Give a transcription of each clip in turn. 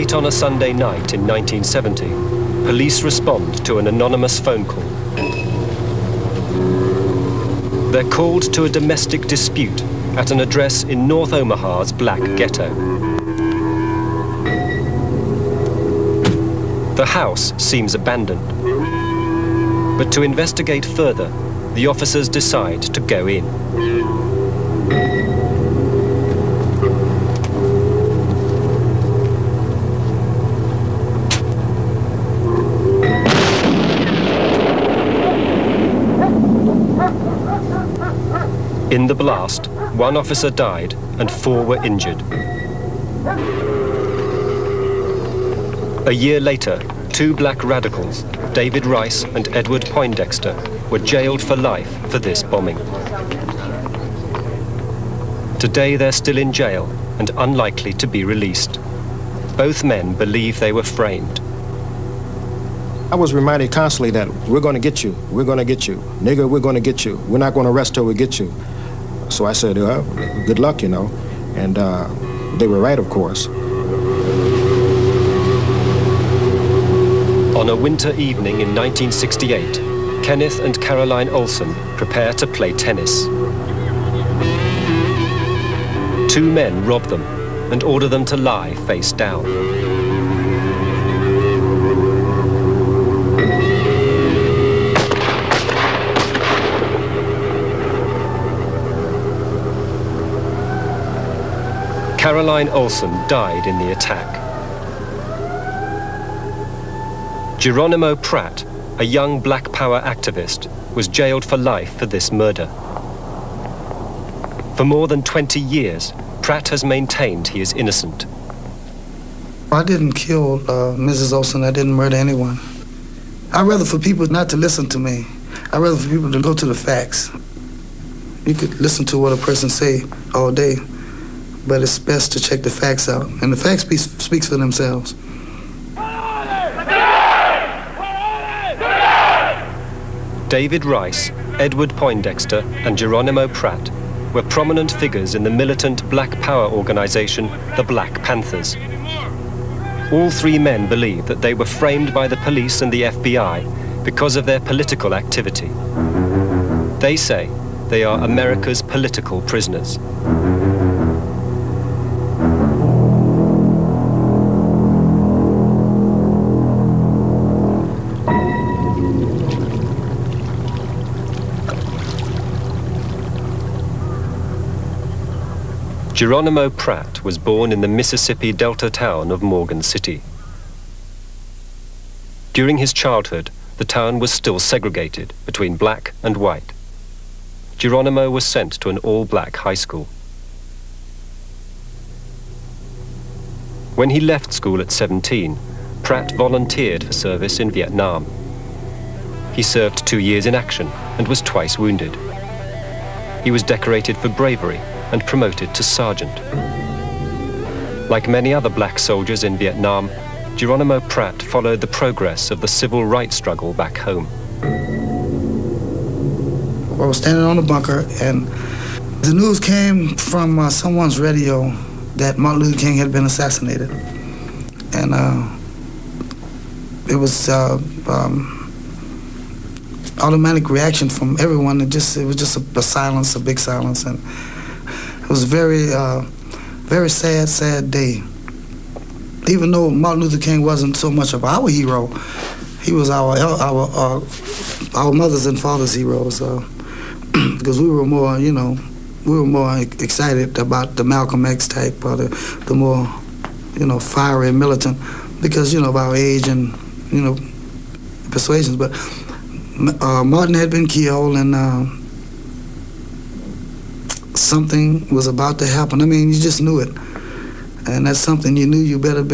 Late on a Sunday night in 1970, police respond to an anonymous phone call. They're called to a domestic dispute at an address in North Omaha's Black Ghetto. The house seems abandoned, but to investigate further, the officers decide to go in. In the blast, one officer died and 4 were injured. A year later, 2 black radicals, David Rice and Edward Poindexter, were jailed for life for this bombing. Today they're still in jail and unlikely to be released. Both men believe they were framed. I was reminded constantly that we're going to get you, we're going to get you. Nigger, we're going to get you. We're not going to rest till we get you. So I said, well, good luck, you know. And they were right, of course. On a winter evening in 1968, Kenneth and Caroline Olsen prepare to play tennis. 2 men rob them and order them to lie face down. Caroline Olsen died in the attack. Geronimo Pratt, a young Black Power activist, was jailed for life for this murder. For more than 20 years, Pratt has maintained he is innocent. I didn't kill Mrs. Olsen. I didn't murder anyone. I'd rather for people not to listen to me. I'd rather for people to go to the facts. You could listen to what a person say all day, but it's best to check the facts out. And the facts speaks for themselves. David Rice, Edward Poindexter, and Geronimo Pratt were prominent figures in the militant Black Power organization, the Black Panthers. All 3 men believe that they were framed by the police and the FBI because of their political activity. They say they are America's political prisoners. Geronimo Pratt was born in the Mississippi Delta town of Morgan City. During his childhood, the town was still segregated between black and white. Geronimo was sent to an all-black high school. When he left school at 17, Pratt volunteered for service in Vietnam. He served 2 years in action and was twice wounded. He was decorated for bravery and promoted to sergeant. Like many other black soldiers in Vietnam, Geronimo Pratt followed the progress of the civil rights struggle back home. I was standing on the bunker, and the news came from someone's radio that Martin Luther King had been assassinated. And it was automatic reaction from everyone. It was just a silence, a big silence, and it was a very sad day. Even though Martin Luther King wasn't so much of our hero, he was our mothers and fathers' heroes. Because we were more, excited about the Malcolm X type, or the more, fiery and militant, because of our age and persuasions. But Martin had been killed, and something was about to happen. I mean, you just knew it. And that's something you knew you better have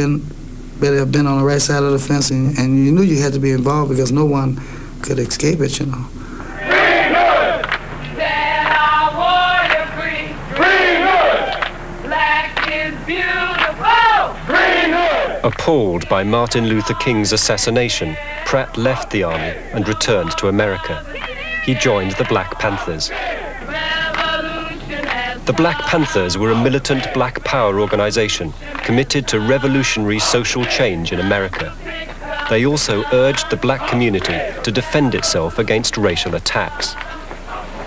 been on the right side of the fence, and you knew you had to be involved because no one could escape it, Appalled by Martin Luther King's assassination, Pratt left the army and returned to America. He joined the Black Panthers. The Black Panthers were a militant black power organization committed to revolutionary social change in America. They also urged the black community to defend itself against racial attacks.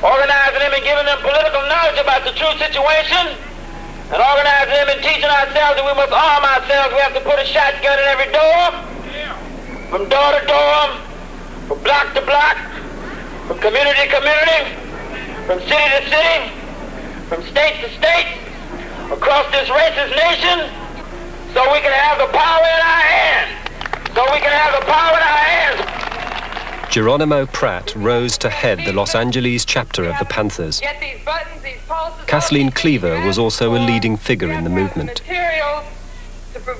Organizing them and giving them political knowledge about the true situation, and organizing them and teaching ourselves that we must arm ourselves. We have to put a shotgun in every door, from door to door, from block to block, from community to community, from city to city, from state to state, across this racist nation, so we can have the power in our hands. So we can have the power in our hands. Geronimo Pratt rose to head the Los Angeles chapter of the Panthers. Kathleen Cleaver was also a leading figure in the movement.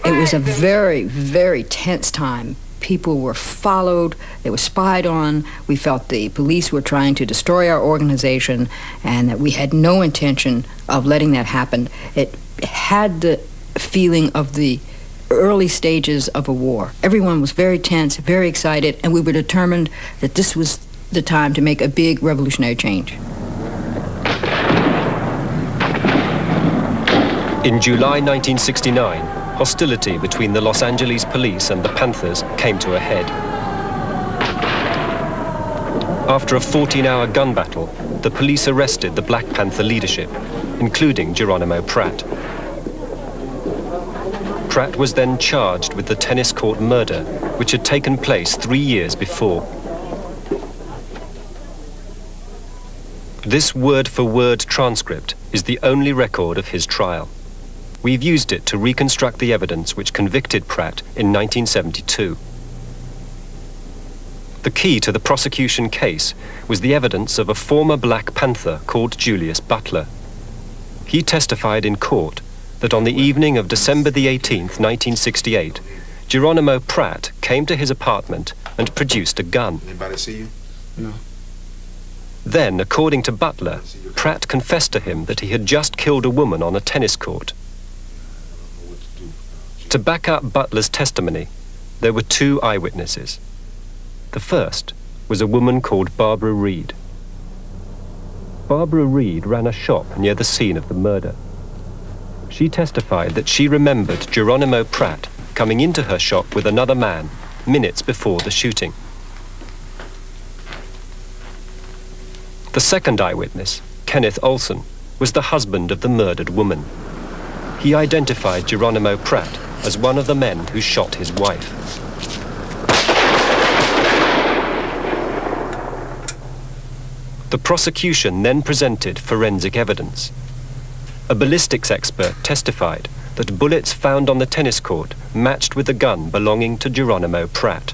It was a very, very tense time. People were followed, they were spied on. We felt the police were trying to destroy our organization and that we had no intention of letting that happen. It had the feeling of the early stages of a war. Everyone was very tense, very excited, and we were determined that this was the time to make a big revolutionary change. In July 1969, hostility between the Los Angeles police and the Panthers came to a head. After a 14-hour gun battle, the police arrested the Black Panther leadership, including Geronimo Pratt. Pratt was then charged with the tennis court murder, which had taken place 3 years before. This word-for-word transcript is the only record of his trial. We've used it to reconstruct the evidence which convicted Pratt in 1972. The key to the prosecution case was the evidence of a former Black Panther called Julius Butler. He testified in court that on the evening of December the 18th, 1968, Geronimo Pratt came to his apartment and produced a gun. Anybody see you? No. Then, according to Butler, Pratt confessed to him that he had just killed a woman on a tennis court. To back up Butler's testimony, there were two eyewitnesses. The first was a woman called Barbara Reed. Barbara Reed ran a shop near the scene of the murder. She testified that she remembered Geronimo Pratt coming into her shop with another man minutes before the shooting. The second eyewitness, Kenneth Olsen, was the husband of the murdered woman. He identified Geronimo Pratt as one of the men who shot his wife. The prosecution then presented forensic evidence. A ballistics expert testified that bullets found on the tennis court matched with the gun belonging to Geronimo Pratt.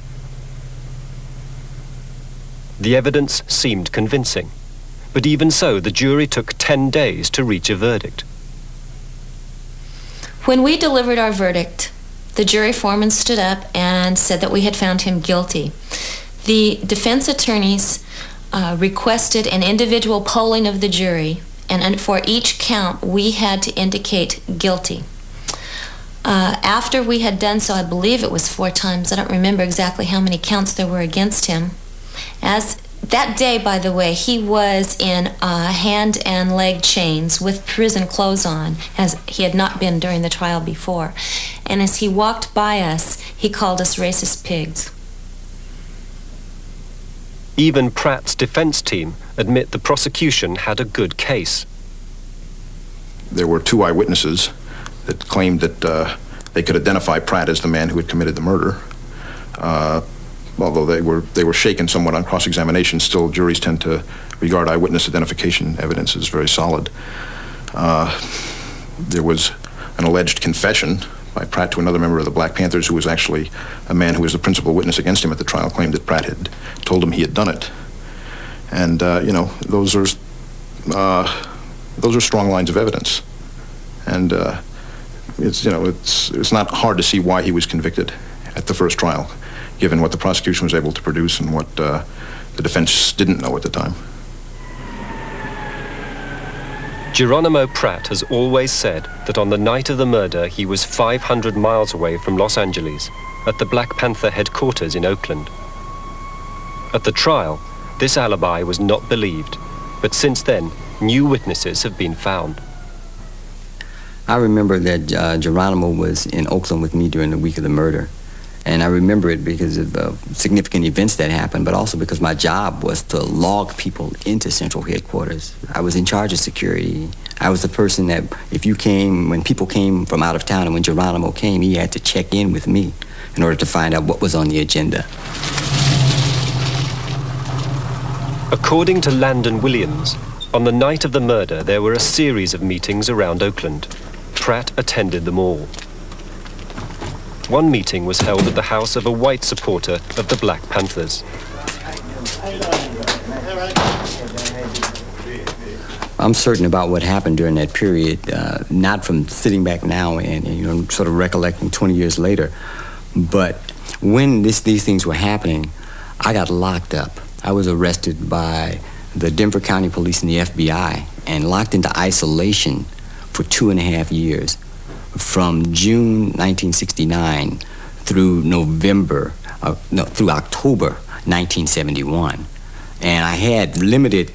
The evidence seemed convincing, but even so, the jury took 10 days to reach a verdict. When we delivered our verdict, the jury foreman stood up and said that we had found him guilty. The defense attorneys requested an individual polling of the jury, and for each count, we had to indicate guilty. After we had done so, I believe it was 4 times. I don't remember exactly how many counts there were against him. As that day, by the way, he was in hand and leg chains with prison clothes on, as he had not been during the trial before. And as he walked by us, he called us racist pigs. Even Pratt's defense team admit the prosecution had a good case. There were 2 eyewitnesses that claimed that they could identify Pratt as the man who had committed the murder. Although they were shaken somewhat on cross-examination, still juries tend to regard eyewitness identification evidence as very solid. There was an alleged confession by Pratt to another member of the Black Panthers, who was actually a man who was the principal witness against him at the trial, claimed that Pratt had told him he had done it. And you know, those are strong lines of evidence. And it's not hard to see why he was convicted at the first trial, given what the prosecution was able to produce and what the defense didn't know at the time. Geronimo Pratt has always said that on the night of the murder he was 500 miles away from Los Angeles, at the Black Panther headquarters in Oakland. At the trial, this alibi was not believed, but since then, new witnesses have been found. I remember that Geronimo was in Oakland with me during the week of the murder. And I remember it because of significant events that happened, but also because my job was to log people into central headquarters. I was in charge of security. I was the person that when people came from out of town and when Geronimo came, he had to check in with me in order to find out what was on the agenda. According to Landon Williams, on the night of the murder, there were a series of meetings around Oakland. Pratt attended them all. One meeting was held at the house of a white supporter of the Black Panthers. I'm certain about what happened during that period, not from sitting back now and sort of recollecting 20 years later, but when these things were happening, I got locked up. I was arrested by the Denver County Police and the FBI and locked into isolation for 2.5 years. From June 1969 through through October 1971. And I had limited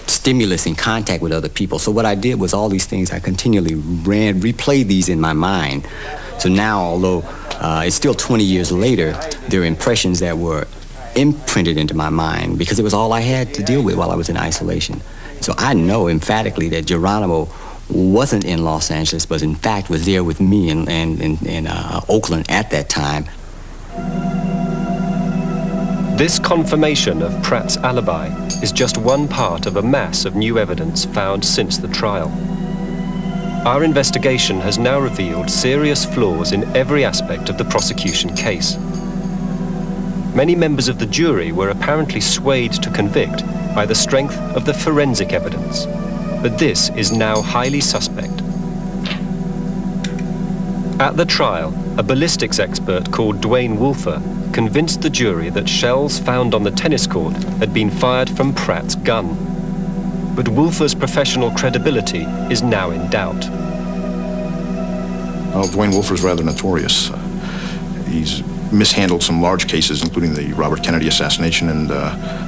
stimulus and contact with other people. So what I did was all these things, I continually replayed these in my mind. So now, although it's still 20 years later, there are impressions that were imprinted into my mind because it was all I had to deal with while I was in isolation. So I know emphatically that Geronimo wasn't in Los Angeles, but in fact was there with me in Oakland at that time. This confirmation of Pratt's alibi is just one part of a mass of new evidence found since the trial. Our investigation has now revealed serious flaws in every aspect of the prosecution case. Many members of the jury were apparently swayed to convict by the strength of the forensic evidence. But this is now highly suspect. At the trial, a ballistics expert called Dwayne Wolfer convinced the jury that shells found on the tennis court had been fired from Pratt's gun. But Wolfer's professional credibility is now in doubt. Well, Dwayne Wolfer's rather notorious. He's mishandled some large cases, including the Robert Kennedy assassination and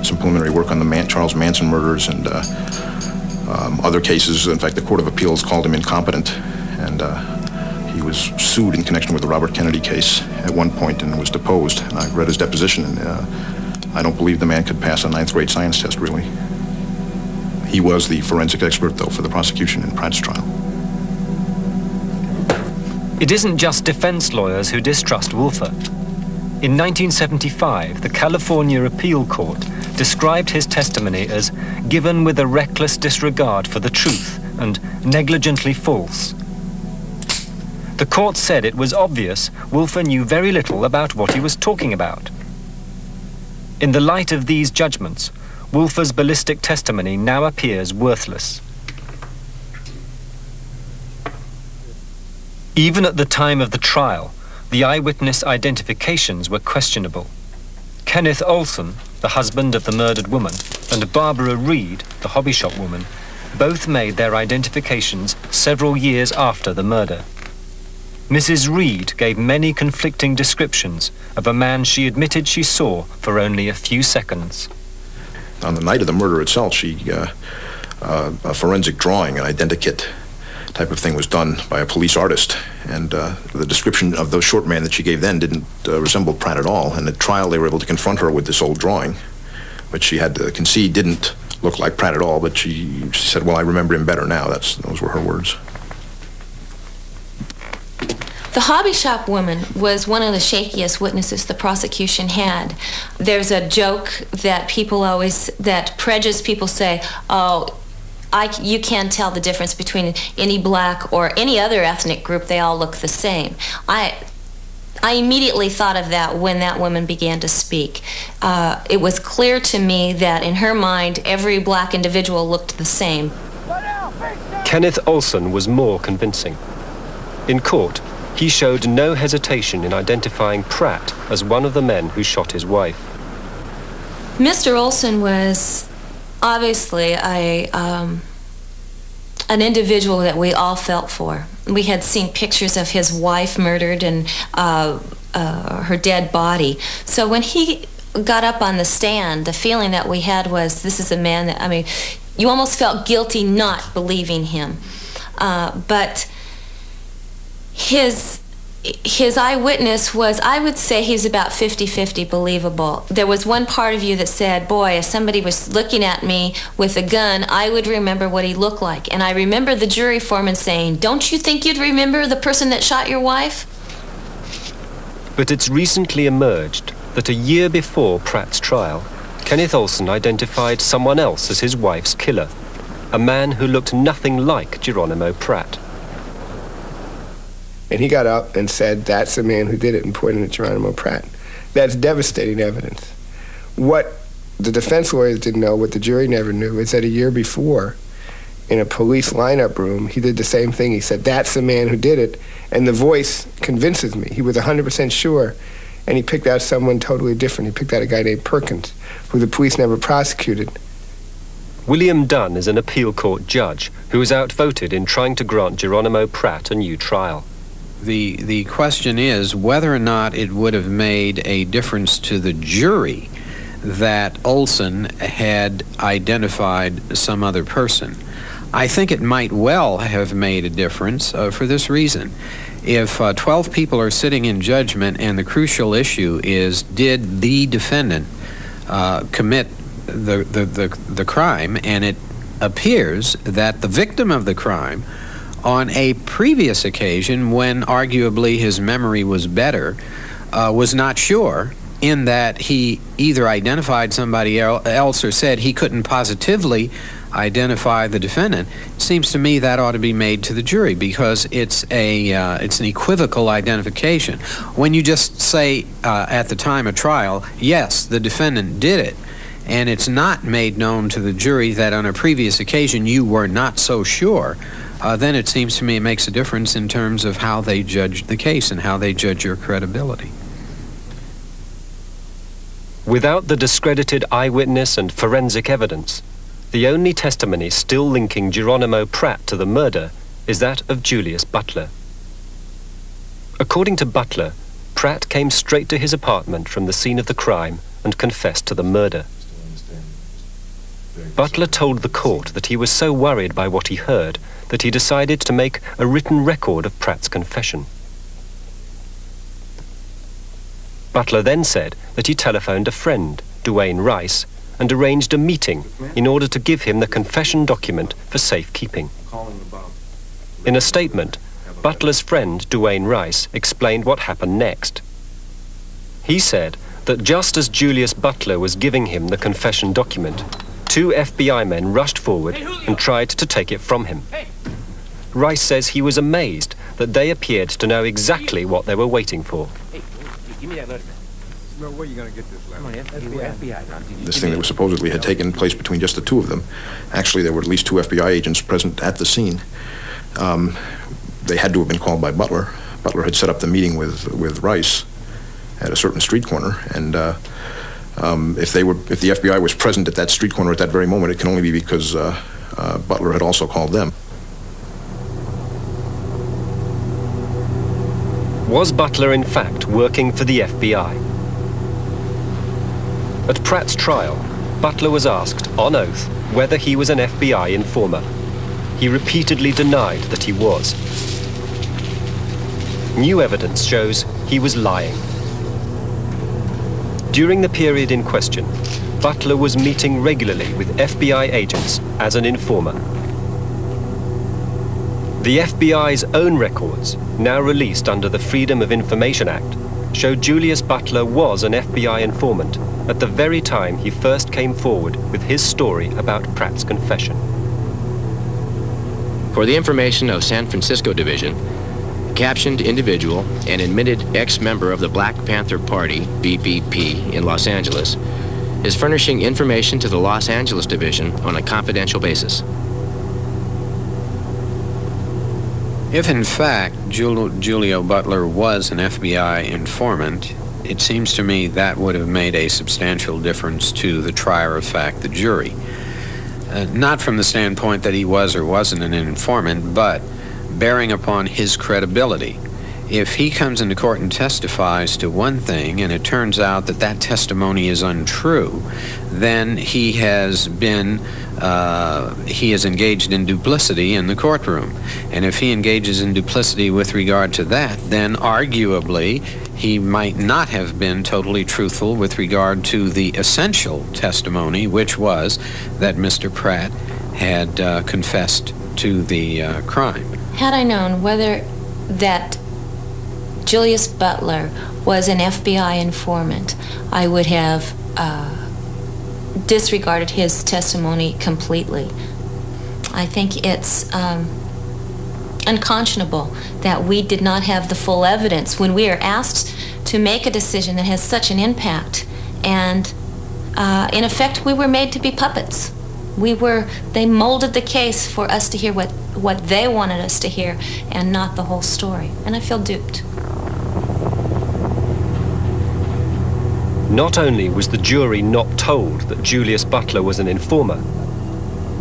some preliminary work on the Charles Manson murders and other cases. In fact, the Court of Appeals called him incompetent, and he was sued in connection with the Robert Kennedy case at one point and was deposed. And I read his deposition, and I don't believe the man could pass a 9th grade science test, really. He was the forensic expert, though, for the prosecution in Pratt's trial. It isn't just defense lawyers who distrust Wolfer. In 1975, the California Appeal Court described his testimony as given with a reckless disregard for the truth and negligently false. The court said it was obvious Wolfer knew very little about what he was talking about. In the light of these judgments, Wolfer's ballistic testimony now appears worthless. Even at the time of the trial, the eyewitness identifications were questionable. Kenneth Olsen, the husband of the murdered woman, and Barbara Reed, the hobby shop woman, both made their identifications several years after the murder. Mrs. Reed gave many conflicting descriptions of a man she admitted she saw for only a few seconds. On the night of the murder itself, a forensic drawing, an identikit type of thing was done by a police artist, and the description of the short man that she gave then didn't resemble Pratt at all. And at trial they were able to confront her with this old drawing, which she had to concede didn't look like Pratt at all, but she said, well, I remember him better now. Those were her words. The hobby shop woman was one of the shakiest witnesses the prosecution had. There's a joke that that prejudiced people say, oh, you can't tell the difference between any black or any other ethnic group. They all look the same. I immediately thought of that when that woman began to speak. It was clear to me that in her mind, every black individual looked the same. Kenneth Olsen was more convincing. In court, he showed no hesitation in identifying Pratt as one of the men who shot his wife. Mr. Olsen was obviously an individual that we all felt for. We had seen pictures of his wife murdered and her dead body. So when he got up on the stand, the feeling that we had was, this is a man that, I mean, you almost felt guilty not believing him. But his eyewitness was, I would say he was about 50-50 believable. There was one part of you that said, boy, if somebody was looking at me with a gun, I would remember what he looked like. And I remember the jury foreman saying, don't you think you'd remember the person that shot your wife? But it's recently emerged that a year before Pratt's trial, Kenneth Olsen identified someone else as his wife's killer, a man who looked nothing like Geronimo Pratt. And he got up and said, that's the man who did it, and pointed at Geronimo Pratt. That's devastating evidence. What the defense lawyers didn't know, what the jury never knew, is that a year before, in a police lineup room, he did the same thing. He said, that's the man who did it, and the voice convinces me. He was 100% sure, and he picked out someone totally different. He picked out a guy named Perkins, who the police never prosecuted. William Dunn is an appeal court judge who was outvoted in trying to grant Geronimo Pratt a new trial. The question is whether or not it would have made a difference to the jury that Olsen had identified some other person. I think it might well have made a difference for this reason. If 12 people are sitting in judgment and the crucial issue is, did the defendant commit the crime, and it appears that the victim of the crime on a previous occasion, when arguably his memory was better, was not sure, in that he either identified somebody else or said he couldn't positively identify the defendant. It seems to me that ought to be made to the jury, because it's an equivocal identification. When you just say at the time of trial, yes, the defendant did it, and it's not made known to the jury that on a previous occasion you were not so sure, then it seems to me it makes a difference in terms of how they judge the case and how they judge your credibility. Without the discredited eyewitness and forensic evidence, the only testimony still linking Geronimo Pratt to the murder is that of Julius Butler. According to Butler, Pratt came straight to his apartment from the scene of the crime and confessed to the murder. Butler told the court that he was so worried by what he heard that he decided to make a written record of Pratt's confession. Butler then said that he telephoned a friend, Duane Rice, and arranged a meeting in order to give him the confession document for safekeeping. In a statement, Butler's friend, Duane Rice, explained what happened next. He said that just as Julius Butler was giving him the confession document, 2 FBI men rushed forward and tried to take it from him. Rice says he was amazed that they appeared to know exactly what they were waiting for. Give me that letter. Well, where are you going to get this letter? FBI. This thing that was supposedly had taken place between just the 2 of them. Actually, there were at least 2 FBI agents present at the scene. They had to have been called by Butler. Butler had set up the meeting with Rice at a certain street corner, and if the FBI was present at that street corner at that very moment, it can only be because Butler had also called them. Was Butler in fact working for the FBI? At Pratt's trial, Butler was asked on oath whether he was an FBI informer. He repeatedly denied that he was. New evidence shows he was lying. During the period in question, Butler was meeting regularly with FBI agents as an informer. The FBI's own records, now released under the Freedom of Information Act, show Julius Butler was an FBI informant at the very time he first came forward with his story about Pratt's confession. For the information of San Francisco Division, a captioned individual and admitted ex-member of the Black Panther Party, BPP, in Los Angeles, is furnishing information to the Los Angeles Division on a confidential basis. If in fact Julio Butler was an FBI informant, it seems to me that would have made a substantial difference to the trier of fact, the jury. Not from the standpoint that he was or wasn't an informant, but bearing upon his credibility. if he comes into court and testifies to one thing and it turns out that that testimony is untrue, then he has engaged in duplicity in the courtroom. And if he engages in duplicity with regard to that, then arguably he might not have been totally truthful with regard to the essential testimony, which was that Mr. Pratt had confessed to the crime. Had I known whether that Julius Butler was an FBI informant, I would have disregarded his testimony completely. I think it's unconscionable that we did not have the full evidence when we are asked to make a decision that has such an impact. And in effect, we were made to be puppets. They molded the case for us to hear what they wanted us to hear and not the whole story. And I feel duped. Not only was the jury not told that Julius Butler was an informer,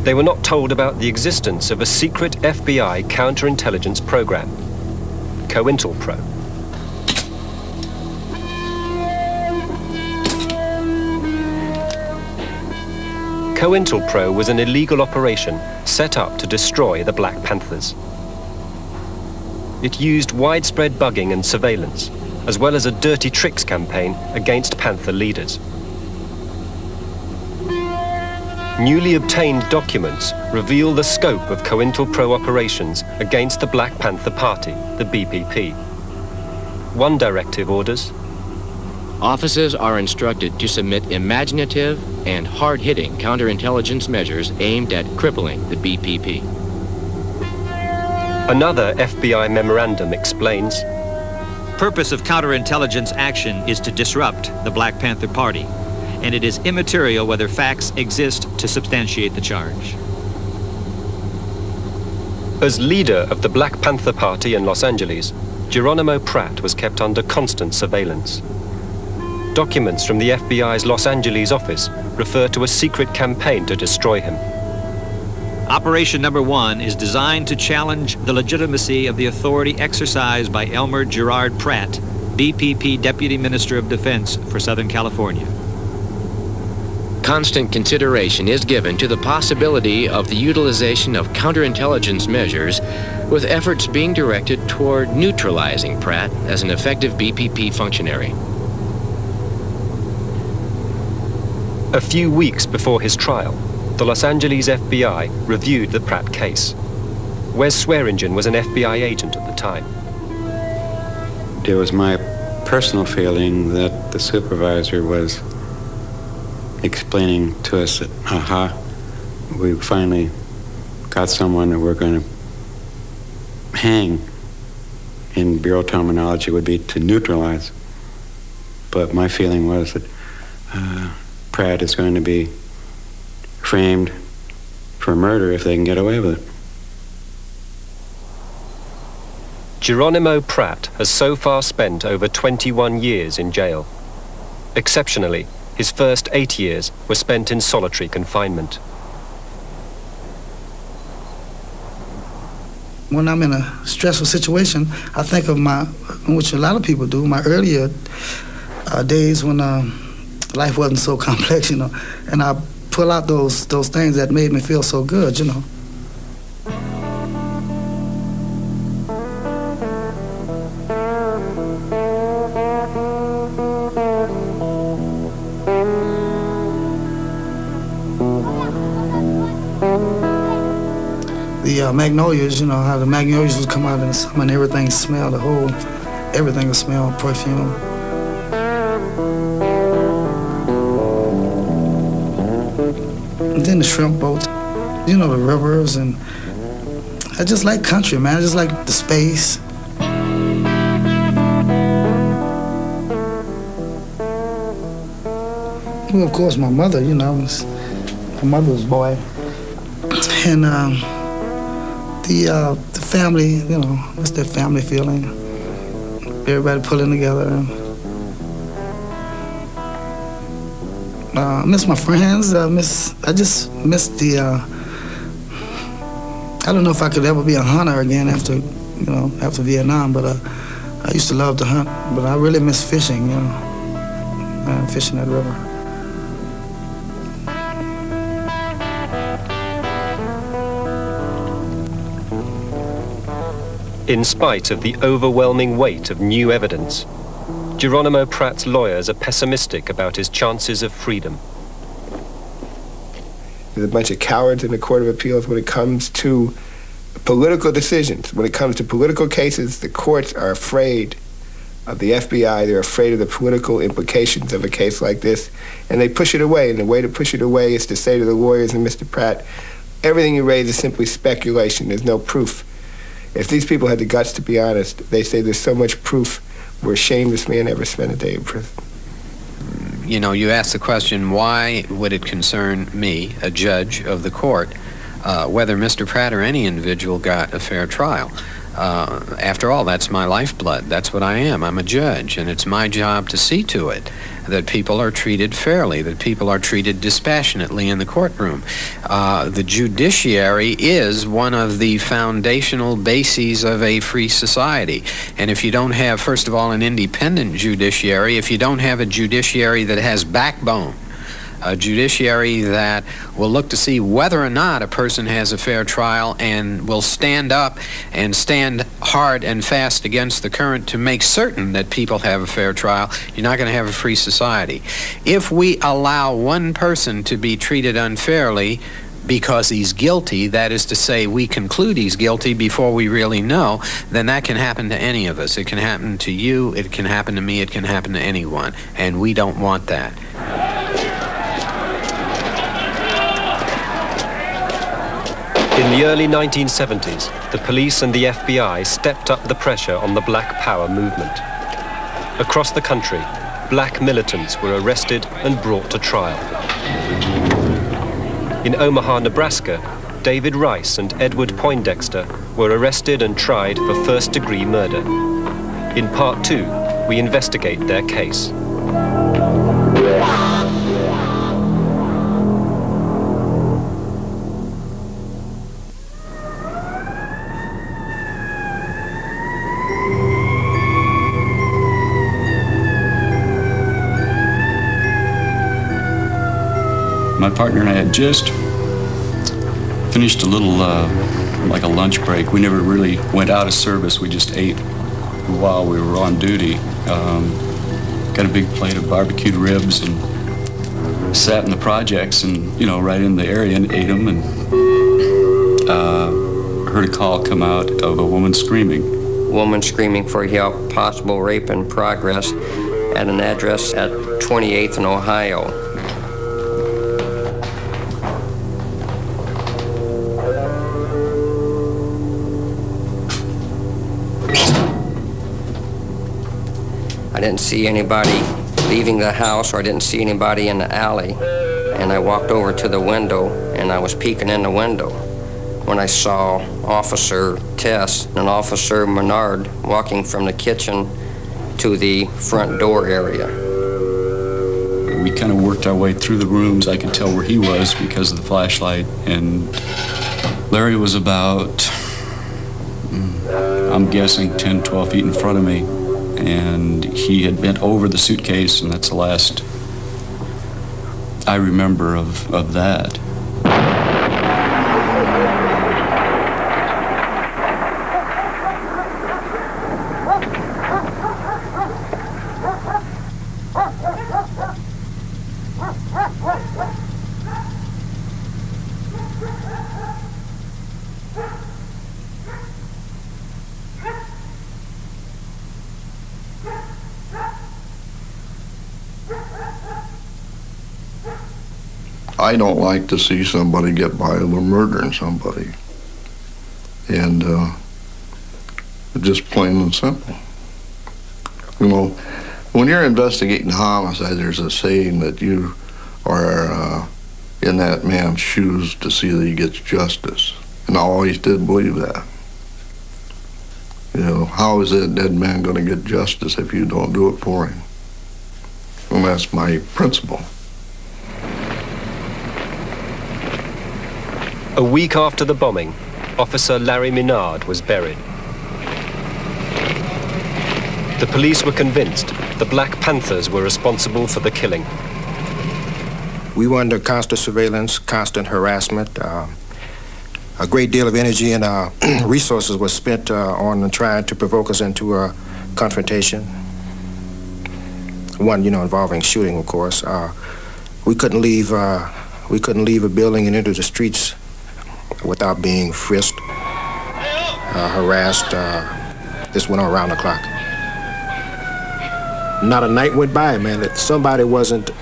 they were not told about the existence of a secret FBI counterintelligence program, COINTELPRO. COINTELPRO was an illegal operation set up to destroy the Black Panthers. It used widespread bugging and surveillance, as well as a dirty tricks campaign against Panther leaders. Newly obtained documents reveal the scope of COINTELPRO operations against the Black Panther Party, the BPP. One directive orders: officers are instructed to submit imaginative and hard-hitting counterintelligence measures aimed at crippling the BPP. Another FBI memorandum explains: purpose of counterintelligence action is to disrupt the Black Panther Party, and it is immaterial whether facts exist to substantiate the charge. As leader of the Black Panther Party in Los Angeles, Geronimo Pratt was kept under constant surveillance. Documents from the FBI's Los Angeles office refer to a secret campaign to destroy him. Operation Number 1 is designed to challenge the legitimacy of the authority exercised by Elmer Gerard Pratt, BPP Deputy Minister of Defense for Southern California. Constant consideration is given to the possibility of the utilization of counterintelligence measures, with efforts being directed toward neutralizing Pratt as an effective BPP functionary. A few weeks before his trial, the Los Angeles FBI reviewed the Pratt case. Wes Swearingen was an FBI agent at the time. It was my personal feeling that the supervisor was explaining to us that, we finally got someone that we're going to hang. In bureau terminology would be to neutralize. But my feeling was that Pratt is going to be framed for murder if they can get away with it. Geronimo Pratt has so far spent over 21 years in jail. Exceptionally, his first 8 years were spent in solitary confinement. When I'm in a stressful situation, I think of which a lot of people do, my earlier days when life wasn't so complex, and I pull out those things that made me feel so good, The magnolias, how the magnolias would come out in the summer and everything smelled, everything would smell perfume. And then the shrimp boats, the rivers, and I just like country, man. I just like the space. Well, of course, my mother, my mother's boy. And the family, what's that family feeling? Everybody pulling together. I miss my friends. I just miss the. I don't know if I could ever be a hunter again after Vietnam, but I used to love to hunt, but I really miss fishing, you know, fishing that river. In spite of the overwhelming weight of new evidence, Geronimo Pratt's lawyers are pessimistic about his chances of freedom. There's a bunch of cowards in the Court of Appeals when it comes to political decisions. When it comes to political cases, the courts are afraid of the FBI. They're afraid of the political implications of a case like this, and they push it away. And the way to push it away is to say to the lawyers and Mr. Pratt, everything you raise is simply speculation. There's no proof. If these people had the guts to be honest, they say there's so much proof, we're ashamed this man ever spent a day in prison. You know, you asked the question, why would it concern me, a judge of the court, whether Mr. Pratt or any individual got a fair trial? After all, that's my lifeblood. That's what I am. I'm a judge, and it's my job to see to it that people are treated fairly, that people are treated dispassionately in the courtroom. The judiciary is one of the foundational bases of a free society. And if you don't have, first of all, an independent judiciary, if you don't have a judiciary that has backbone, a judiciary that will look to see whether or not a person has a fair trial and will stand up and stand hard and fast against the current to make certain that people have a fair trial, you're not going to have a free society. If we allow one person to be treated unfairly because he's guilty, that is to say, we conclude he's guilty before we really know, then that can happen to any of us. It can happen to you, it can happen to me, it can happen to anyone, and we don't want that. In the early 1970s, the police and the FBI stepped up the pressure on the Black Power movement. Across the country, black militants were arrested and brought to trial. In Omaha, Nebraska, David Rice and Edward Poindexter were arrested and tried for first-degree murder. In Part 2, we investigate their case. My partner and I had just finished a little, like a lunch break. We never really went out of service. We just ate while we were on duty. Got a big plate of barbecued ribs and sat in the projects and, you know, right in the area and ate them, and heard a call come out of a woman screaming. Woman screaming for help, possible rape in progress at an address at 28th and Ohio. I didn't see anybody leaving the house, or I didn't see anybody in the alley. And I walked over to the window, and I was peeking in the window when I saw Officer Tess and Officer Menard walking from the kitchen to the front door area. We kind of worked our way through the rooms. I could tell where he was because of the flashlight. And Larry was about, I'm guessing, 10, 12 feet in front of me. And he had bent over the suitcase, and that's the last I remember of that. I don't like to see somebody get by with murdering somebody. And just plain and simple. You know, when you're investigating homicide, there's a saying that you are in that man's shoes to see that he gets justice. And I always did believe that. You know, how is that dead man going to get justice if you don't do it for him? And that's my principle. A week after the bombing, Officer Larry Menard was buried. The police were convinced the Black Panthers were responsible for the killing. We were under constant surveillance, constant harassment. A great deal of energy and resources was spent on trying to provoke us into a confrontation. One, involving shooting, of course. We couldn't leave a building and enter the streets without being frisked, harassed. This went on around the clock. Not a night went by, man, that somebody wasn't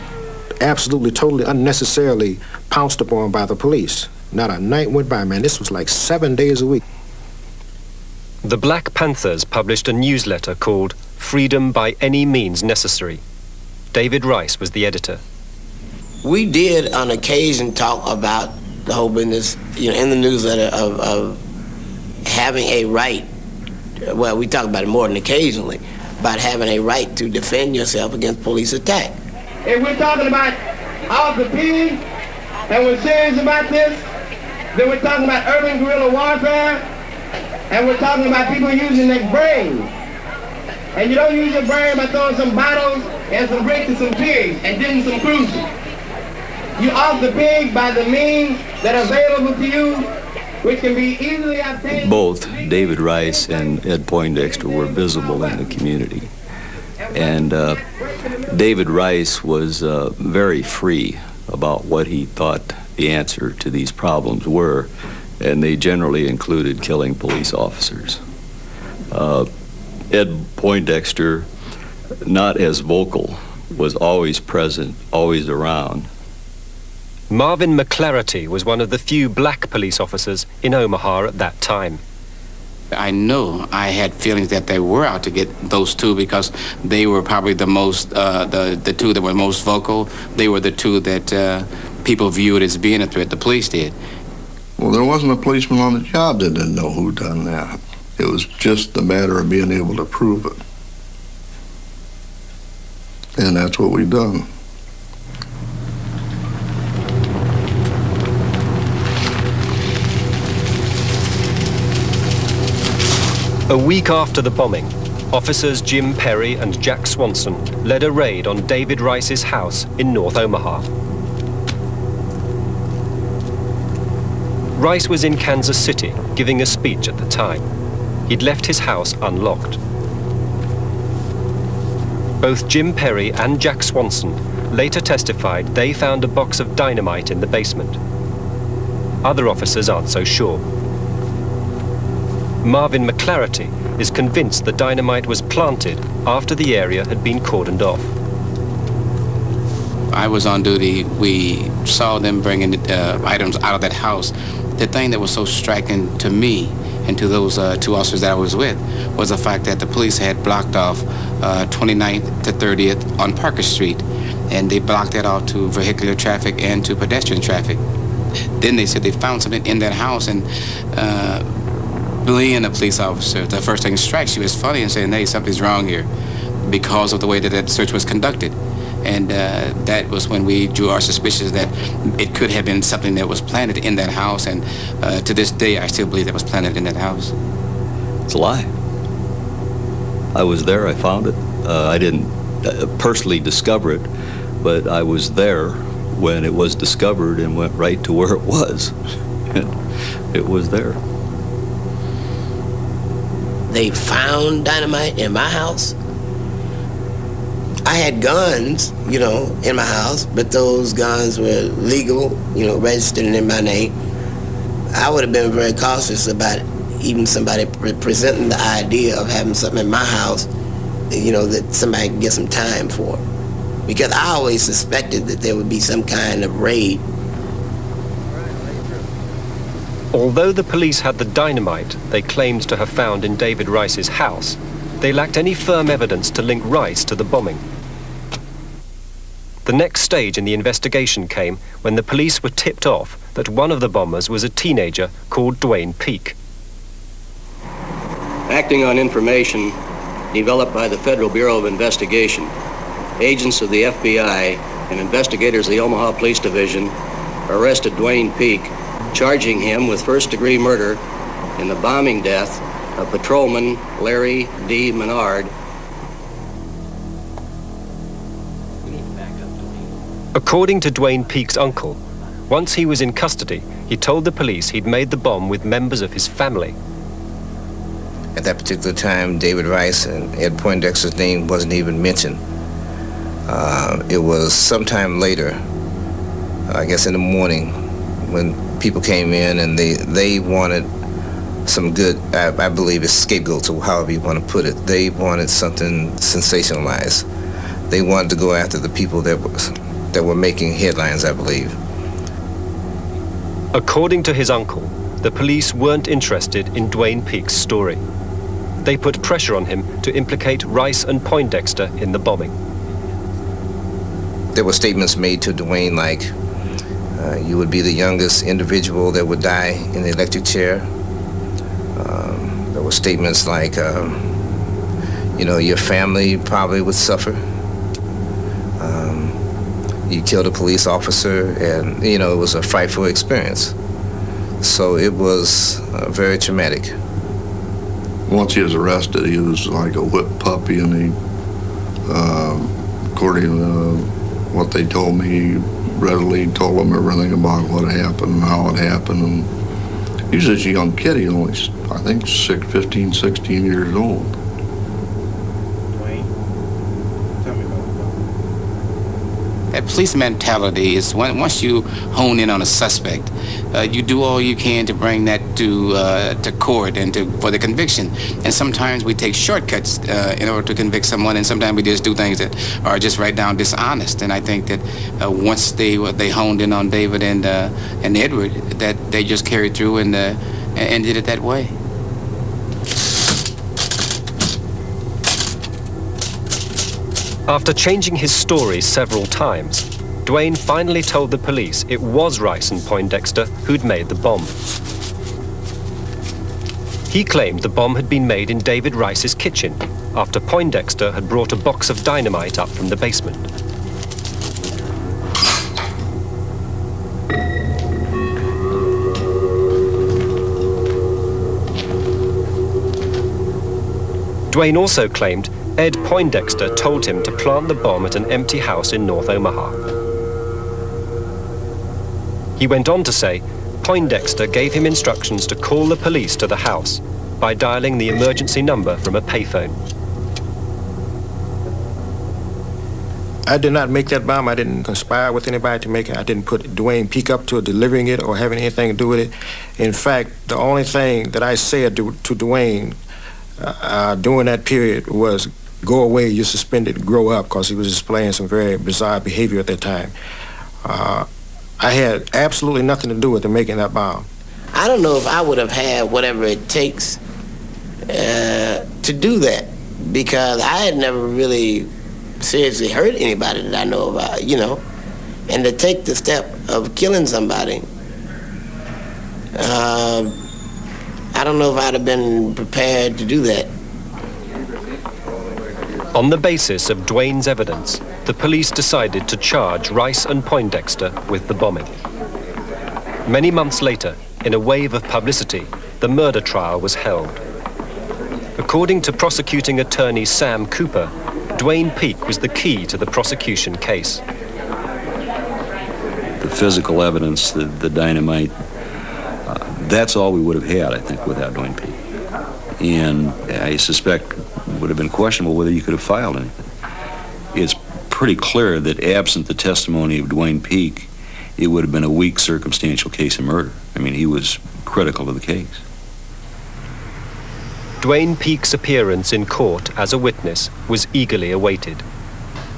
absolutely, totally, unnecessarily pounced upon by the police. Not a night went by, man. This was like 7 days a week. The Black Panthers published a newsletter called Freedom by Any Means Necessary. David Rice was the editor. We did on occasion talk about the whole business, in the newsletter of having a right. Well, we talk about it more than occasionally, about having a right to defend yourself against police attack. If we're talking about off the pig, and we're serious about this, then we're talking about urban guerrilla warfare, and we're talking about people using their brains. And you don't use your brain by throwing some bottles and some bricks and some pigs and getting some cruises. You off the pig by the means that are available to you, which can be easily obtained. Both David Rice and Ed Poindexter were visible in the community. And David Rice was very free about what he thought the answer to these problems were, and they generally included killing police officers. Ed Poindexter, not as vocal, was always present, always around. Marvin McClarity was one of the few black police officers in Omaha at that time. I know I had feelings that they were out to get those two because they were probably the most, the two that were most vocal. They were the two that people viewed as being a threat. The police did. Well, there wasn't a policeman on the job that didn't know who done that. It was just a matter of being able to prove it. And that's what we've done. A week after the bombing, officers Jim Perry and Jack Swanson led a raid on David Rice's house in North Omaha. Rice was in Kansas City giving a speech at the time. He'd left his house unlocked. Both Jim Perry and Jack Swanson later testified they found a box of dynamite in the basement. Other officers aren't so sure. Marvin McClarity is convinced the dynamite was planted after the area had been cordoned off. I was on duty. We saw them bringing items out of that house. The thing that was so striking to me and to those two officers that I was with was the fact that the police had blocked off 29th to 30th on Parker Street, and they blocked that off to vehicular traffic and to pedestrian traffic. Then they said they found something in that house, and being a police officer, the first thing that strikes you is funny and saying, hey, something's wrong here because of the way that that search was conducted. And that was when we drew our suspicions that it could have been something that was planted in that house, and to this day I still believe that was planted in that house. It's a lie. I was there, I found it. I didn't personally discover it, but I was there when it was discovered and went right to where it was. It was there. They found dynamite in my house. I had guns, in my house, but those guns were legal, registered in my name. I would have been very cautious about even somebody presenting the idea of having something in my house, that somebody could get some time for. Because I always suspected that there would be some kind of raid. Although the police had the dynamite they claimed to have found in David Rice's house, they lacked any firm evidence to link Rice to the bombing. The next stage in the investigation came when the police were tipped off that one of the bombers was a teenager called Dwayne Peak. Acting on information developed by the Federal Bureau of Investigation, agents of the FBI and investigators of the Omaha Police Division arrested Dwayne Peak, charging him with first-degree murder in the bombing death of patrolman Larry D. Menard According to Dwayne Peake's uncle, once he was in custody, he told the police he'd made the bomb with members of his family. At that particular time, David Rice and Ed Poindexter's name wasn't even mentioned. It was sometime later, I guess in the morning, when people came in and they wanted some good, I believe it's scapegoats, or however you want to put it. They wanted something sensationalized. They wanted to go after the people that were making headlines, I believe. According to his uncle, the police weren't interested in Dwayne Peake's story. They put pressure on him to implicate Rice and Poindexter in the bombing. There were statements made to Dwayne like, you would be the youngest individual that would die in the electric chair. There were statements like, you know, your family probably would suffer. You killed a police officer, and, you know, it was a frightful experience. So it was very traumatic. Once he was arrested, he was like a whipped puppy, and he, according to what they told me, he readily told them everything about what happened and how it happened. And he was just a young kid. He only, I think, 15, 16 years old. That police mentality is once you hone in on a suspect, you do all you can to bring that to court and for the conviction. And sometimes we take shortcuts in order to convict someone, and sometimes we just do things that are just right down dishonest. And I think that once they honed in on David and Edward, that they just carried through and did it that way. After changing his story several times, Dwayne finally told the police it was Rice and Poindexter who'd made the bomb. He claimed the bomb had been made in David Rice's kitchen after Poindexter had brought a box of dynamite up from the basement. Dwayne also claimed Ed Poindexter told him to plant the bomb at an empty house in North Omaha. He went on to say Poindexter gave him instructions to call the police to the house by dialing the emergency number from a payphone. I did not make that bomb. I didn't conspire with anybody to make it. I didn't put Dwayne Peake up to delivering it or having anything to do with it. In fact, the only thing that I said to Dwayne during that period was, go away, you're suspended, grow up, because he was displaying some very bizarre behavior at that time. I had absolutely nothing to do with him making that bomb. I don't know if I would have had whatever it takes to do that, because I had never really seriously hurt anybody that I know about, you know, and to take the step of killing somebody, I don't know if I'd have been prepared to do that. On the basis of Dwayne's evidence, the police decided to charge Rice and Poindexter with the bombing. Many months later, in a wave of publicity, the murder trial was held. According to prosecuting attorney Sam Cooper, Dwayne Peake was the key to the prosecution case. The physical evidence, the dynamite, that's all we would have had, I think, without Dwayne Peake. And I suspect it would have been questionable whether you could have filed anything. It's pretty clear that absent the testimony of Dwayne Peake, it would have been a weak circumstantial case of murder. I mean, he was critical of the case. Dwayne Peake's appearance in court as a witness was eagerly awaited.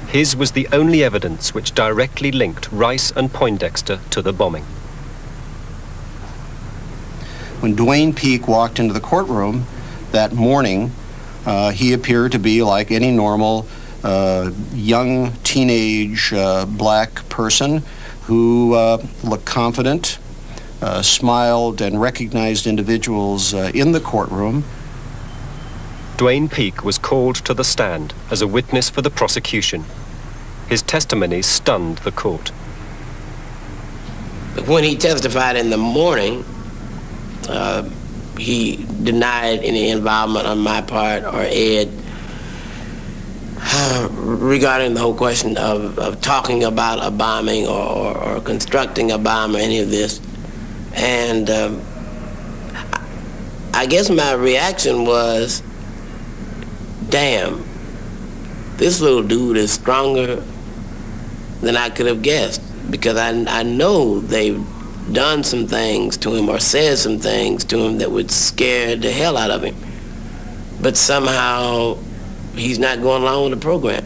His was the only evidence which directly linked Rice and Poindexter to the bombing. When Dwayne Peake walked into the courtroom that morning, he appeared to be like any normal young teenage black person who looked confident, smiled, and recognized individuals in the courtroom. Dwayne Peake was called to the stand as a witness for the prosecution. His testimony stunned the court. When he testified in the morning, he denied any involvement on my part or Ed. regarding the whole question of talking about a bombing or constructing a bomb or any of this. And I guess my reaction was, damn, this little dude is stronger than I could have guessed, because I know they've done some things to him or said some things to him that would scare the hell out of him. But somehow he's not going along with the program.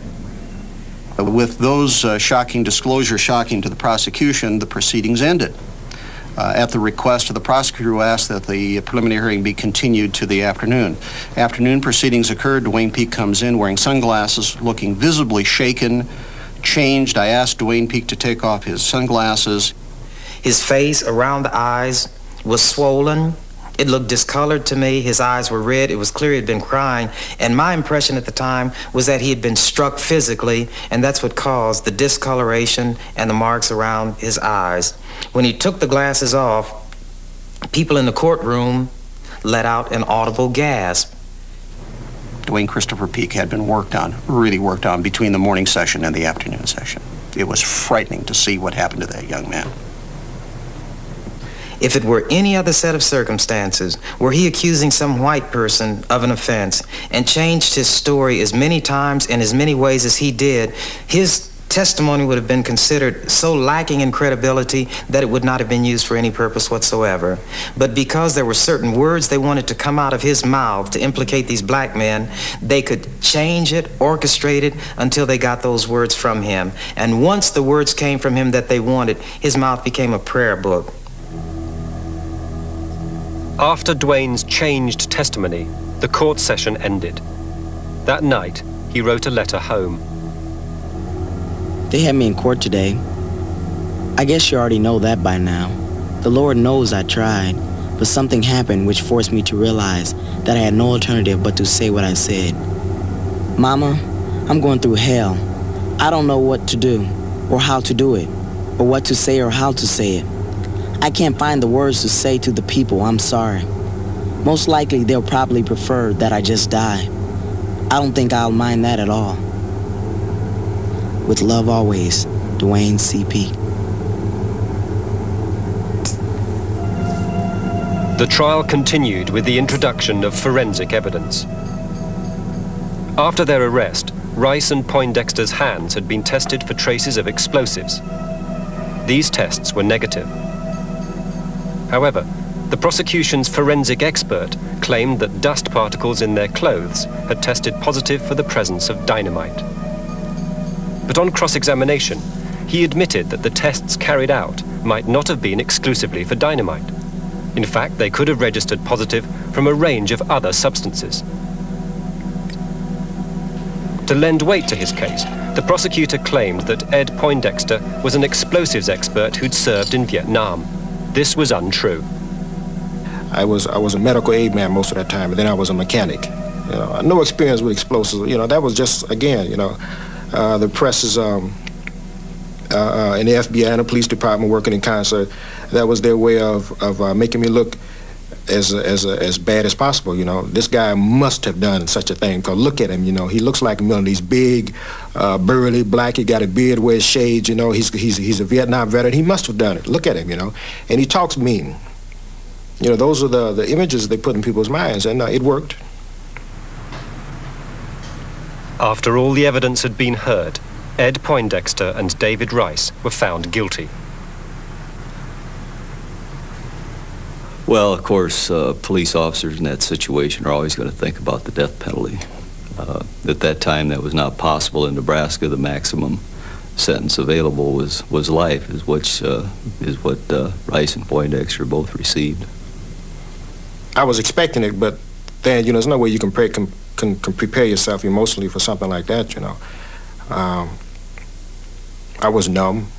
With those shocking disclosures shocking to the prosecution, the proceedings ended. At the request of the prosecutor, who asked that the preliminary hearing be continued to the afternoon. Afternoon proceedings occurred. Dwayne Peak comes in wearing sunglasses, looking visibly shaken, changed. I asked Dwayne Peak to take off his sunglasses. His face around the eyes was swollen. It looked discolored to me. His eyes were red. It was clear he had been crying. And my impression at the time was that he had been struck physically, and that's what caused the discoloration and the marks around his eyes. When he took the glasses off, people in the courtroom let out an audible gasp. Dwayne Christopher Peak had been really worked on between the morning session and the afternoon session. It was frightening to see what happened to that young man. If it were any other set of circumstances, were he accusing some white person of an offense and changed his story as many times and as many ways as he did, his testimony would have been considered so lacking in credibility that it would not have been used for any purpose whatsoever. But because there were certain words they wanted to come out of his mouth to implicate these black men, they could change it, orchestrate it, until they got those words from him. And once the words came from him that they wanted, his mouth became a prayer book. After Dwayne's changed testimony, the court session ended. That night, he wrote a letter home. They had me in court today. I guess you already know that by now. The Lord knows I tried, but something happened which forced me to realize that I had no alternative but to say what I said. Mama, I'm going through hell. I don't know what to do, or how to do it, or what to say or how to say it. I can't find the words to say to the people I'm sorry. Most likely they'll probably prefer that I just die. I don't think I'll mind that at all. With love always, Dwayne C. Peak. The trial continued with the introduction of forensic evidence. After their arrest, Rice and Poindexter's hands had been tested for traces of explosives. These tests were negative. However, the prosecution's forensic expert claimed that dust particles in their clothes had tested positive for the presence of dynamite. But on cross-examination, he admitted that the tests carried out might not have been exclusively for dynamite. In fact, they could have registered positive from a range of other substances. To lend weight to his case, the prosecutor claimed that Ed Poindexter was an explosives expert who'd served in Vietnam. This was untrue. I was a medical aid man most of that time, and then I was a mechanic. You know, no experience with explosives. You know, that was just, again, you know, the press is in the FBI and the police department working in concert. That was their way of making me look as bad as possible. You know, this guy must have done such a thing. Because look at him. You know, he looks like one of these big, burly, black. He got a beard, wears shades. You know, he's a Vietnam veteran. He must have done it. Look at him. You know, and he talks mean. You know, those are the images they put in people's minds, and it worked. After all the evidence had been heard, Ed Poindexter and David Rice were found guilty. Well, of course, police officers in that situation are always going to think about the death penalty. At that time, that was not possible in Nebraska. The maximum sentence available was life, is what Rice and Poindexter both received. I was expecting it, but then, you know, there's no way you can prepare yourself emotionally for something like that, you know. I was numb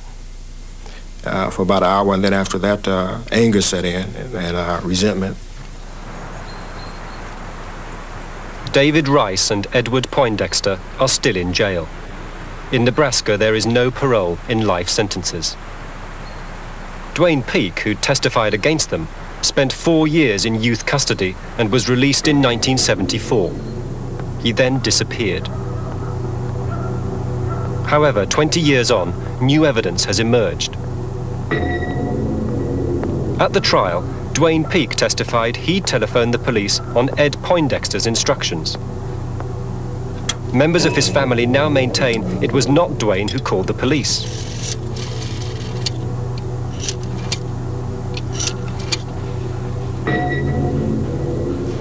for about an hour, and then after that, anger set in and resentment. David Rice and Edward Poindexter are still in jail. In Nebraska, there is no parole in life sentences. Dwayne Peak, who testified against them, spent 4 years in youth custody and was released in 1974. He then disappeared. However, 20 years on, new evidence has emerged. At the trial, Dwayne Peak testified he telephoned the police on Ed Poindexter's instructions. Members of his family now maintain it was not Dwayne who called the police.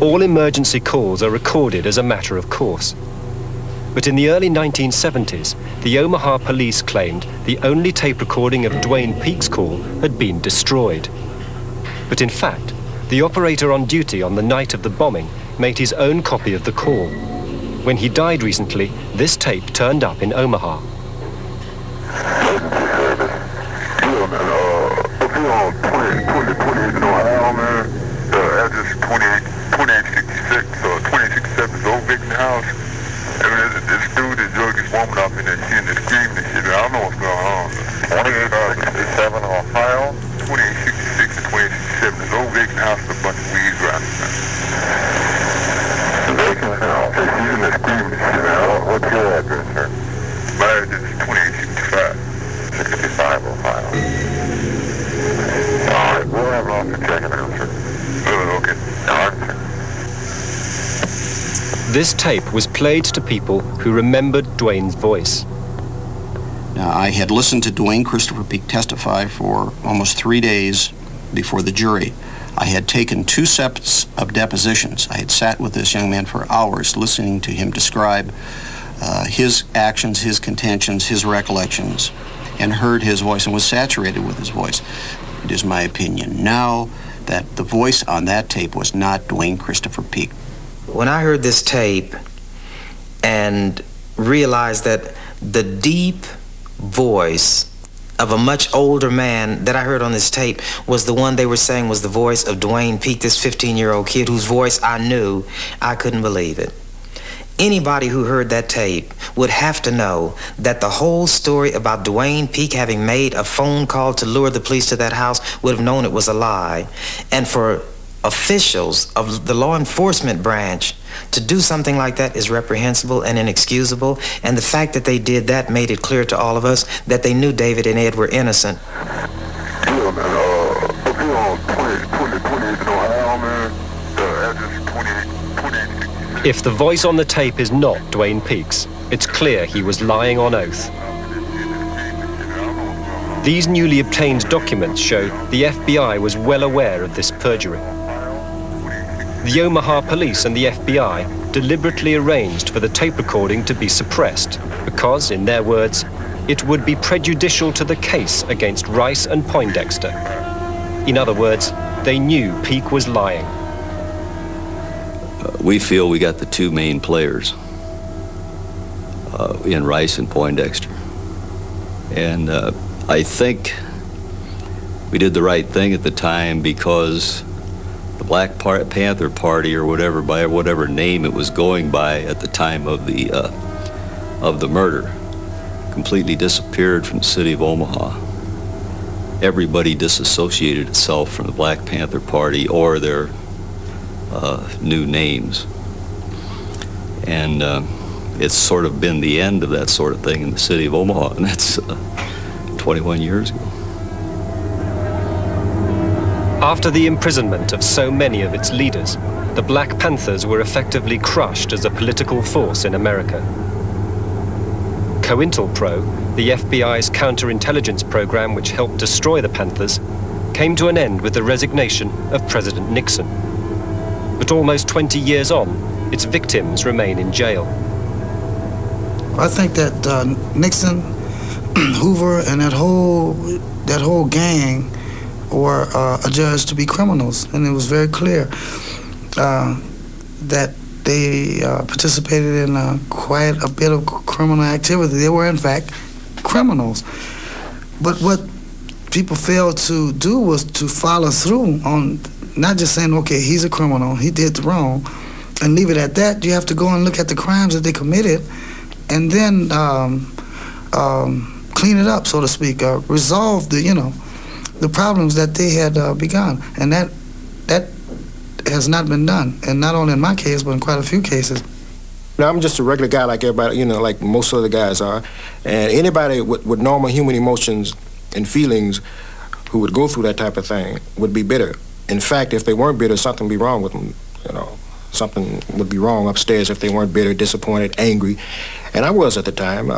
All emergency calls are recorded as a matter of course. But in the early 1970s, the Omaha police claimed the only tape recording of Dwayne Peak's call had been destroyed. But in fact, the operator on duty on the night of the bombing made his own copy of the call. When he died recently, this tape turned up in Omaha. Address 2866 or 2867 Old Victor House. I mean, this dude that drug this woman up in there, she in there screaming and shit. I don't know what's going on. 2867 Ohio. 2866 and 2867 is Old Victor House with a bunch of weeds around it. Victor House. She's in there screaming and shit. What's your address, sir? My address is 2865. 65 Ohio. All right, we'll have an officer checking out, sir. Okay. All right, sir. This tape was played to people who remembered Dwayne's voice. Now, I had listened to Dwayne Christopher Peak testify for almost 3 days before the jury. I had taken 2 sets of depositions. I had sat with this young man for hours listening to him describe his actions, his contentions, his recollections, and heard his voice and was saturated with his voice. It is my opinion now that the voice on that tape was not Dwayne Christopher Peak. When I heard this tape and realized that the deep voice of a much older man that I heard on this tape was the one they were saying was the voice of Dwayne Peak, this 15-year-old kid whose voice I knew, I couldn't believe it. Anybody who heard that tape would have to know that the whole story about Dwayne Peak having made a phone call to lure the police to that house would have known it was a lie. And for officials of the law enforcement branch to do something like that is reprehensible and inexcusable. And the fact that they did that made it clear to all of us that they knew David and Ed were innocent. If the voice on the tape is not Dwayne Peak's, it's clear he was lying on oath. These newly obtained documents show the FBI was well aware of this perjury. The Omaha police and the FBI deliberately arranged for the tape recording to be suppressed because, in their words, it would be prejudicial to the case against Rice and Poindexter. In other words, they knew Peak was lying. We feel we got the 2 main players in Rice and Poindexter. And I think we did the right thing at the time because the Black Panther Party, or whatever, by whatever name it was going by at the time of the murder, completely disappeared from the city of Omaha. Everybody disassociated itself from the Black Panther Party or their new names. And it's sort of been the end of that sort of thing in the city of Omaha, and that's 21 years ago. After the imprisonment of so many of its leaders, the Black Panthers were effectively crushed as a political force in America. COINTELPRO, the FBI's counterintelligence program which helped destroy the Panthers, came to an end with the resignation of President Nixon. But almost 20 years on, its victims remain in jail. I think that Nixon, Hoover, and that whole gang were adjudged to be criminals, and it was very clear that they participated in quite a bit of criminal activity. They were, in fact, criminals. But what people failed to do was to follow through on not just saying, okay, he's a criminal, he did wrong, and leave it at that. You have to go and look at the crimes that they committed and then clean it up, so to speak, resolve the problems that they had begun. And that has not been done, and not only in my case, but in quite a few cases. Now, I'm just a regular guy like everybody, you know, like most other guys are. And anybody with normal human emotions and feelings who would go through that type of thing would be bitter. In fact, if they weren't bitter, something would be wrong with them, you know. Something would be wrong upstairs if they weren't bitter, disappointed, angry. And I was at the time,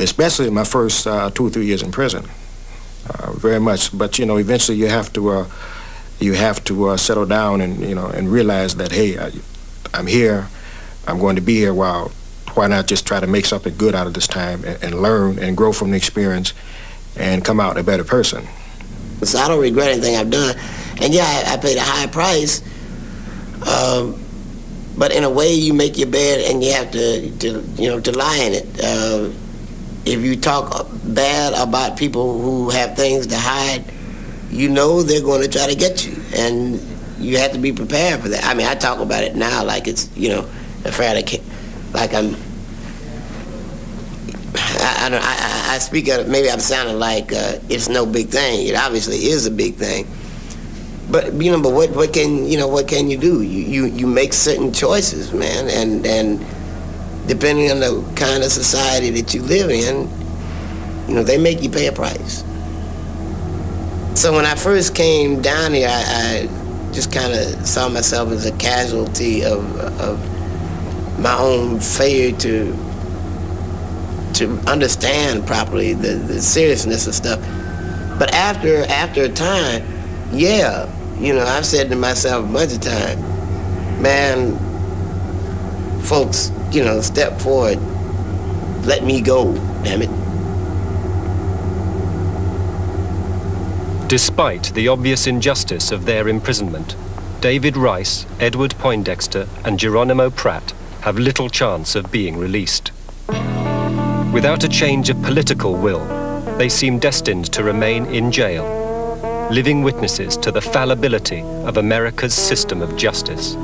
especially in my first 2 or 3 years in prison, very much. But, you know, eventually you have to settle down and, you know, and realize that, hey, I'm here, I'm going to be here, why not just try to make something good out of this time and learn and grow from the experience and come out a better person. So I don't regret anything I've done. And yeah, I paid a high price, but in a way you make your bed and you have to lie in it. If you talk bad about people who have things to hide, you know they're going to try to get you. And you have to be prepared for that. I mean, I talk about it now like it's, you know, like I speak of it, maybe I'm sounding like it's no big thing. It obviously is a big thing. But, you know, what can you do? You make certain choices, man, and depending on the kind of society that you live in, you know, they make you pay a price. So when I first came down here, I just kind of saw myself as a casualty of my own failure to understand properly the seriousness of stuff. But after a time, yeah, you know, I've said to myself a bunch of times, man, folks, you know, step forward, let me go, damn it. Despite the obvious injustice of their imprisonment, David Rice, Edward Poindexter, and Geronimo Pratt have little chance of being released. Without a change of political will, they seem destined to remain in jail, living witnesses to the fallibility of America's system of justice.